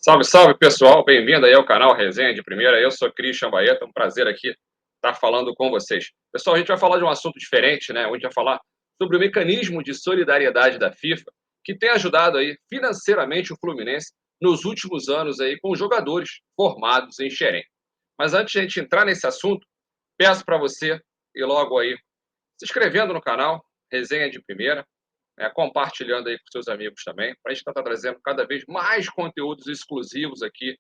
Salve, salve pessoal, bem-vindo aí ao canal Resenha de Primeira. Eu sou Christian Baeta, um prazer aqui estar falando com vocês. Pessoal, a gente vai falar de um assunto diferente, né? A gente vai falar sobre o mecanismo de solidariedade da FIFA, que tem ajudado aí financeiramente o Fluminense nos últimos anos aí com jogadores formados em Xerém. Mas antes de a gente entrar nesse assunto, peço para você ir logo aí se inscrevendo no canal Resenha de Primeira, compartilhando aí com seus amigos também, para a gente estar trazendo cada vez mais conteúdos exclusivos aqui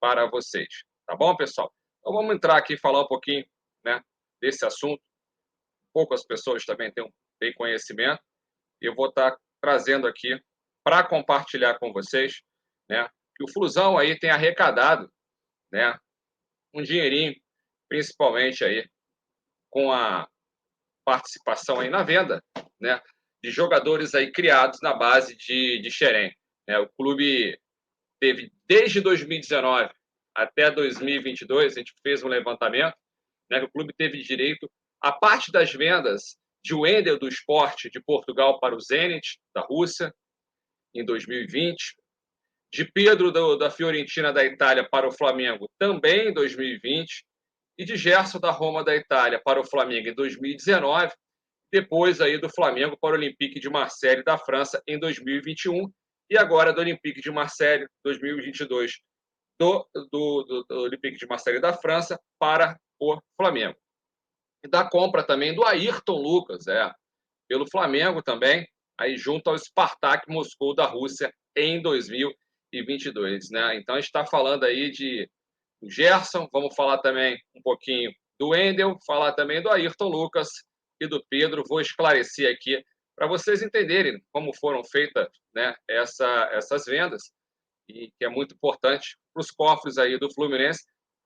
para vocês. Tá bom, pessoal? Então vamos entrar aqui e falar um pouquinho, né, desse assunto. Poucas pessoas também têm conhecimento, e eu vou estar trazendo aqui para compartilhar com vocês, né, que o Flusão aí tem arrecadado, né, um dinheirinho, principalmente aí com a participação aí na venda, né, de jogadores aí criados na base de Xerém. Né? O clube teve, desde 2019 até 2022, a gente fez um levantamento, né, que o clube teve direito a parte das vendas de Wendel do Sport de Portugal para o Zenit, da Rússia, em 2020, de Pedro da Fiorentina da Itália para o Flamengo, também em 2020, e de Gerson da Roma da Itália para o Flamengo em 2019, depois aí do Flamengo para o Olympique de Marseille da França em 2021 e agora do Olympique de Marseille 2022 do Olympique de Marseille da França para o Flamengo. E da compra também do Ayrton Lucas, pelo Flamengo também, aí junto ao Spartak Moscou da Rússia em 2022, né? Então a gente está falando aí de Gerson, vamos falar também um pouquinho do Wendel, falar também do Ayrton Lucas e do Pedro. Vou esclarecer aqui para vocês entenderem como foram feitas, né, essas vendas, e que é muito importante para os cofres aí do Fluminense.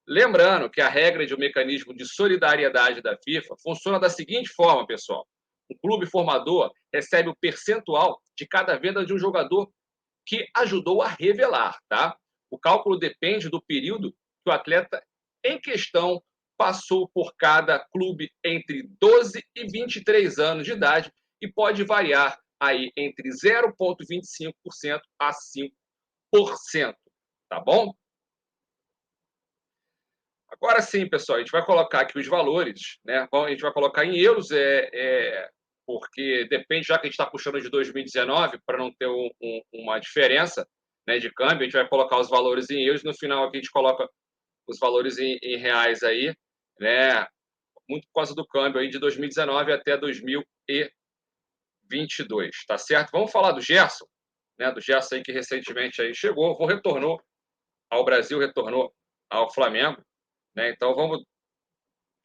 Lembrando que a regra de um mecanismo de solidariedade da FIFA funciona da seguinte forma, pessoal. O clube formador recebe o percentual de cada venda de um jogador que ajudou a revelar, tá? O cálculo depende do período que o atleta em questão passou por cada clube entre 12 e 23 anos de idade e pode variar aí entre 0,25% a 5%, tá bom? Agora sim, pessoal, a gente vai colocar aqui os valores, né? A gente vai colocar em euros, porque depende, já que a gente está puxando de 2019, para não ter uma diferença, né, de câmbio, a gente vai colocar os valores em euros, no final aqui a gente coloca os valores em reais aí, né? Muito por causa do câmbio aí de 2019 até 2022, tá certo? Vamos falar do Gerson, né? Do Gerson aí que recentemente aí chegou, retornou ao Brasil, retornou ao Flamengo, né? Então vamos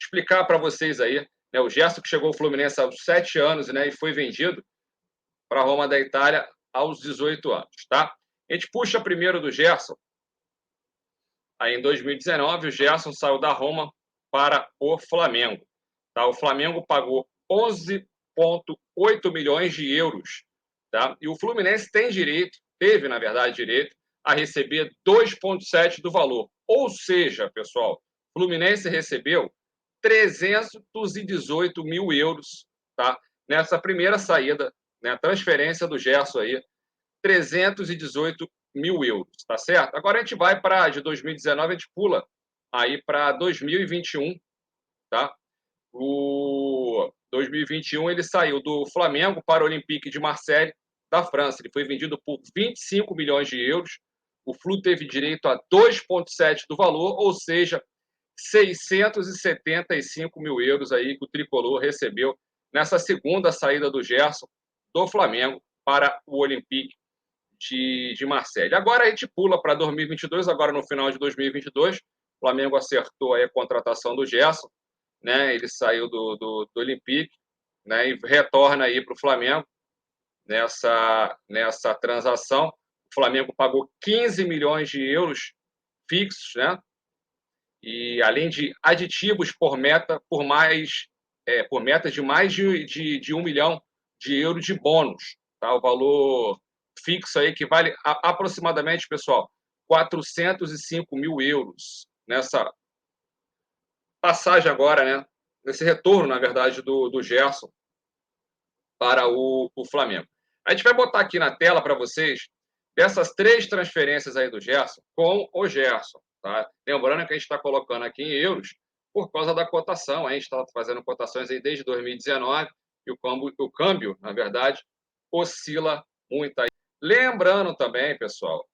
explicar para vocês aí, né? O Gerson que chegou ao Fluminense aos 7 anos, né? E foi vendido para a Roma da Itália aos 18 anos, tá? A gente puxa primeiro do Gerson. Aí em 2019, o Gerson saiu da Roma para o Flamengo. Tá? O Flamengo pagou 11,8 milhões de euros. Tá? E o Fluminense teve, na verdade, direito a receber 2,7 do valor. Ou seja, pessoal, o Fluminense recebeu 318 mil euros, tá? Nessa primeira saída, né? Transferência do Gerson aí, 318 mil euros, tá certo? Agora a gente vai para de 2019, a gente pula aí para 2021, tá? O 2021 ele saiu do Flamengo para o Olympique de Marseille da França. Ele foi vendido por 25 milhões de euros. O Flu teve direito a 2,7 do valor, ou seja, 675 mil euros aí que o Tricolor recebeu nessa segunda saída do Gerson do Flamengo para o Olympique de Marseille. Agora a gente pula para 2022, agora no final de 2022, o Flamengo acertou aí a contratação do Gerson, né? Ele saiu do Olympique, né? E retorna aí para o Flamengo nessa transação. O Flamengo pagou 15 milhões de euros fixos, né? E além de aditivos por metas de mais de 1 milhão de euros de bônus. Tá? O valor fixo aí que vale aproximadamente, pessoal, 405 mil euros nessa passagem agora, né? Nesse retorno, na verdade, do Gerson para o Flamengo. A gente vai botar aqui na tela para vocês Dessas 3 transferências aí do Gerson, com o Gerson, tá? Lembrando que a gente está colocando aqui em euros por causa da cotação. A gente está fazendo cotações aí desde 2019 e o câmbio, na verdade, oscila muito aí. Lembrando também, pessoal,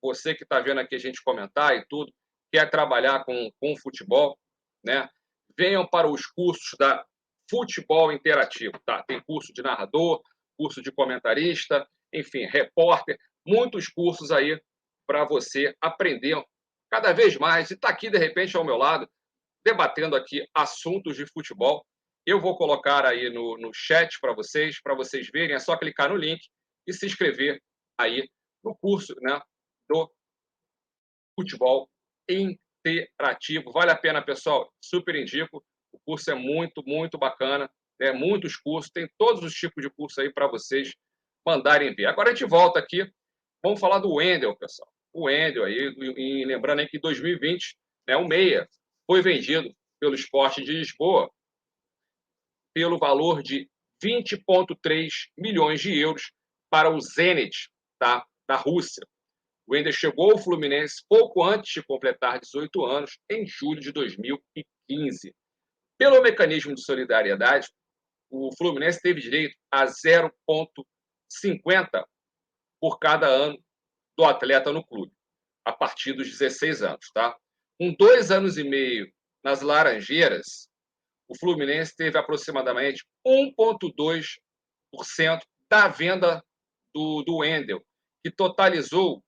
você que está vendo aqui a gente comentar e tudo, quer trabalhar com futebol, né? Venham para os cursos da Futebol Interativo, tá? Tem curso de narrador, curso de comentarista, enfim, repórter, muitos cursos aí para você aprender cada vez mais e está aqui de repente ao meu lado debatendo aqui assuntos de futebol. Eu vou colocar aí no chat para vocês verem. É só clicar no link e se inscrever aí no curso, né, do futebol interativo. Vale a pena, pessoal. Super indico. O curso é muito, muito bacana. Né? Muitos cursos, tem todos os tipos de curso aí para vocês mandarem ver. Agora a gente volta aqui. Vamos falar do Wendel, pessoal. O Wendel aí, e lembrando aí que em 2020, né, o Meia foi vendido pelo Sport de Lisboa pelo valor de 20,3 milhões de euros para o Zenit, tá? Da Rússia. O Wendel chegou ao Fluminense pouco antes de completar 18 anos, em julho de 2015. Pelo mecanismo de solidariedade, o Fluminense teve direito a 0,50 por cada ano do atleta no clube, a partir dos 16 anos. Tá? Com 2 anos e meio nas Laranjeiras, o Fluminense teve aproximadamente 1,2% da venda do Wendel, que totalizou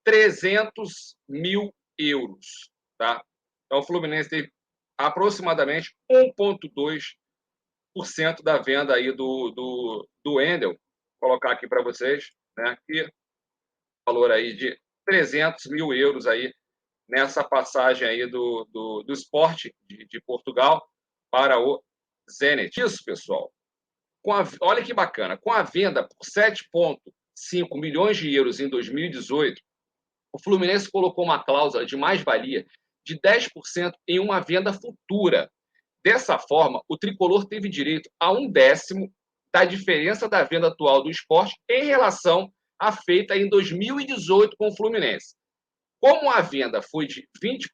300 mil euros. Tá? Então, o Fluminense teve aproximadamente 1,2% da venda aí do Wendel. Vou colocar aqui para vocês, né? Que valor aí de 300 mil euros aí nessa passagem aí do Sport de Portugal para o Zenit. Isso, pessoal. Olha que bacana. Com a venda por 7,5 milhões de euros em 2018, o Fluminense colocou uma cláusula de mais-valia de 10% em uma venda futura. Dessa forma, o tricolor teve direito a 1/10 da diferença da venda atual do esporte em relação à feita em 2018 com o Fluminense. Como a venda foi de 20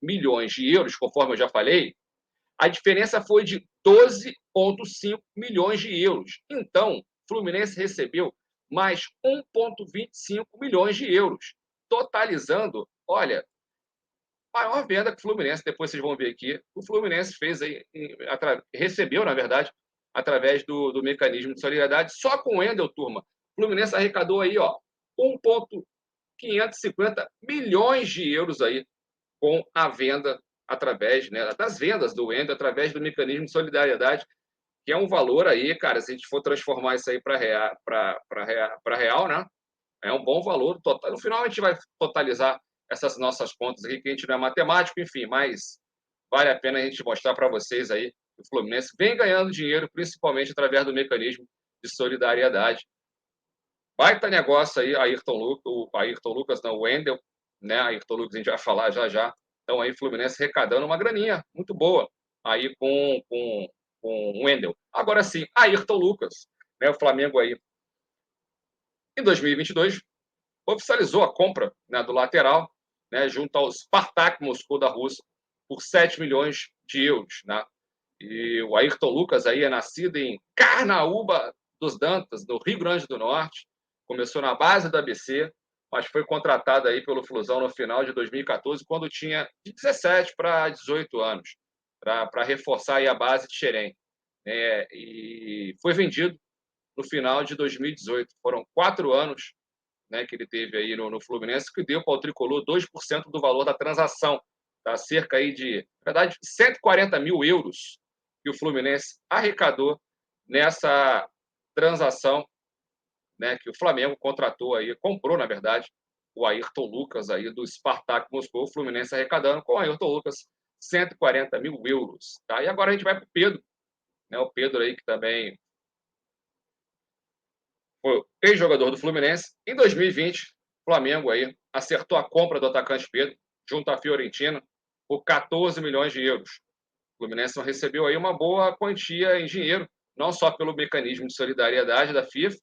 milhões de euros, conforme eu já falei, a diferença foi de 12,5 milhões de euros. Então, o Fluminense recebeu mais 1,25 milhões de euros, totalizando, olha, maior venda que o Fluminense, depois vocês vão ver aqui, o Fluminense fez aí, recebeu, na verdade, através do mecanismo de solidariedade, só com o Wendel, turma. O Fluminense arrecadou aí, ó, 1,550 milhões de euros aí com a venda através, né, das vendas do Wendel, através do mecanismo de solidariedade, que é um valor aí, cara, se a gente for transformar isso aí para real, né? É um bom valor total. No final a gente vai totalizar essas nossas contas aqui, que a gente não é matemático, enfim, mas vale a pena a gente mostrar para vocês aí que o Fluminense vem ganhando dinheiro, principalmente através do mecanismo de solidariedade. Baita negócio aí, Ayrton Lucas, não, o Wendel, né? Ayrton Lucas a gente vai falar já já. Então aí, Fluminense arrecadando uma graninha muito boa aí com o Wendel. Agora sim, Ayrton Lucas, né? O Flamengo aí, em 2022, oficializou a compra, né, do lateral, né, junto ao Spartak Moscou da Rússia, por 7 milhões de euros. Né? E o Ayrton Lucas aí é nascido em Carnaúba dos Dantas, no Rio Grande do Norte. Começou na base da ABC, mas foi contratado aí pelo Flusão no final de 2014, quando tinha de 17 para 18 anos, para reforçar aí a base de Xerém. E foi vendido no final de 2018. Foram 4 anos, né, que ele teve aí no Fluminense, que deu para o Tricolor 2% do valor da transação. Tá? Cerca aí de, na verdade, 140 mil euros que o Fluminense arrecadou nessa transação, né, que o Flamengo contratou aí, comprou, na verdade, o Ayrton Lucas aí do Spartak Moscou, o Fluminense arrecadando com o Ayrton Lucas 140 mil euros. Tá? E agora a gente vai para o Pedro, né, o Pedro aí que também foi ex-jogador do Fluminense. Em 2020, o Flamengo aí acertou a compra do atacante Pedro, junto à Fiorentina, por 14 milhões de euros. O Fluminense recebeu aí uma boa quantia em dinheiro, não só pelo mecanismo de solidariedade da FIFA,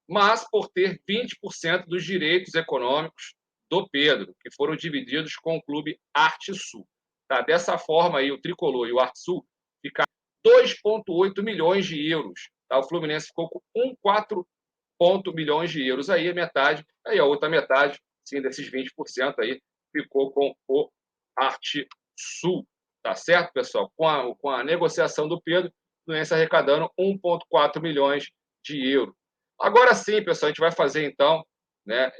mas por ter 20% dos direitos econômicos do Pedro, que foram divididos com o clube Arte Sul. Tá? Dessa forma, aí, o Tricolor e o Arte Sul ficaram 2,8 milhões de euros. Tá? O Fluminense ficou com 1,4 milhões de euros. Aí a metade, aí a outra metade, sim, desses 20% aí, ficou com o Arte Sul. Tá certo, pessoal? Com a negociação do Pedro, o Fluminense arrecadando 1,4 milhões de euros. Agora sim, pessoal, a gente vai fazer, então, né,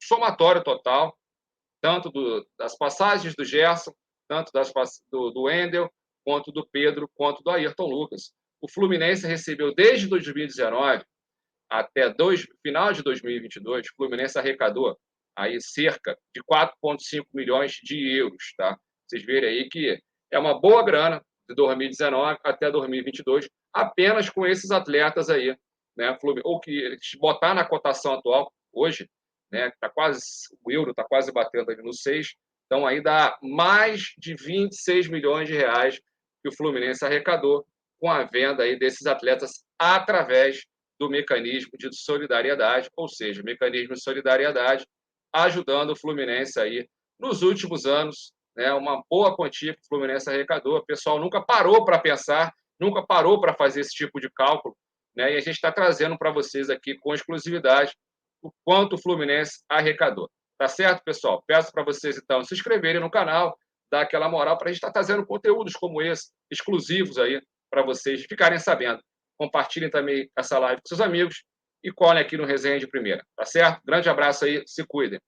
somatório total, tanto das passagens do Gerson, tanto do Wendel, quanto do Pedro, quanto do Ayrton Lucas. O Fluminense recebeu, desde 2019 até final de 2022, o Fluminense arrecadou aí cerca de 4,5 milhões de euros. Tá? Vocês verem aí que é uma boa grana de 2019 até 2022, apenas com esses atletas aí, né? Ou que botar na cotação atual, hoje, né? Tá quase, o euro está quase batendo ali no 6, então aí dá mais de 26 milhões de reais que o Fluminense arrecadou com a venda aí desses atletas através do mecanismo de solidariedade, ou seja, mecanismo de solidariedade ajudando o Fluminense aí nos últimos anos, né, uma boa quantia que o Fluminense arrecadou. O pessoal nunca parou para pensar, nunca parou para fazer esse tipo de cálculo, né, e a gente está trazendo para vocês aqui com exclusividade o quanto o Fluminense arrecadou. Tá certo, pessoal? Peço para vocês, então, se inscreverem no canal, dar aquela moral para a gente estar trazendo conteúdos como esse, exclusivos aí, para vocês ficarem sabendo. Compartilhem também essa live com seus amigos e colhem aqui no Resenha de Primeira, tá certo? Grande abraço aí, se cuidem.